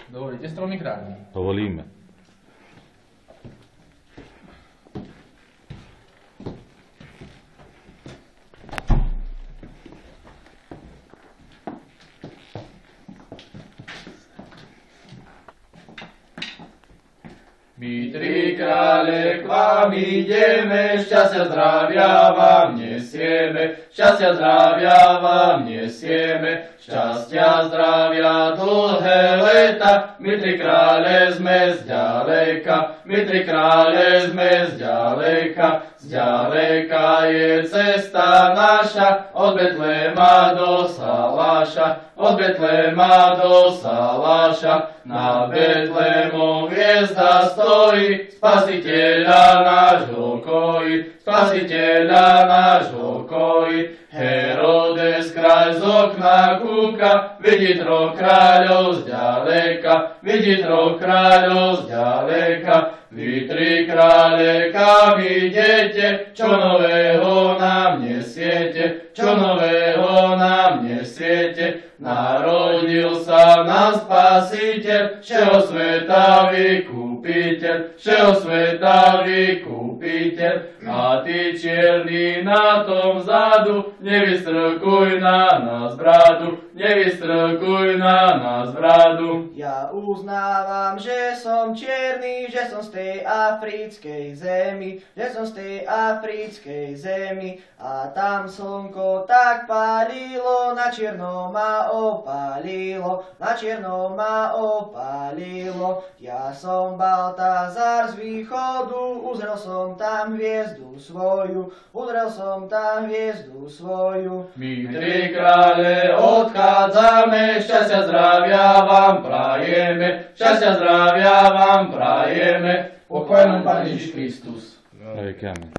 Dovolíte stromy kráľovní? Dovolíme. My tri krále k vám ideme, šťastia zdravia vám nesieme, šťastia zdravia vám nesieme, šťastia zdravia dlhé leta. My tri krále sme zďaleka, my tri krále sme zďaleka, zďaleka je cesta naša, od Betlema do Saláša, od Betlema do Saláša. Na Betlémom hviezda stojí, Spasiteľa nášho kojí, Spasiteľa nášho kojí. Herodes kráľ z okna kúka, vidí troch kráľov zďaleka, vidí troch kráľov zďaleka. Vy tri kráľe, kam idete, čo nového nám nesiete, čo nového nám nesiete. Narodil sa nám Spasiteľ, všeho sveta vykupiteľ, všeho sveta vykupiteľ. A ty čierny na tom vzadu, nevystrkuj na nás bradu, nevystrkuj na nás bradu. Ja uznávam, že som čierny, že som z tej africkej zemi, že som z tej africkej zemi. A tam slnko tak pálilo, na čierno ma opálilo, na čierno ma opálilo. Ja som Baltazar z východu, uzrel som tam hviezdu svoju, uzrel som tam hviezdu svoju. My tri krále odchádzame, šťastia zdravia vám prajeme, šťastia zdravia vám prajeme. Pokoj nám Pán Ježiš Kristus. Amen.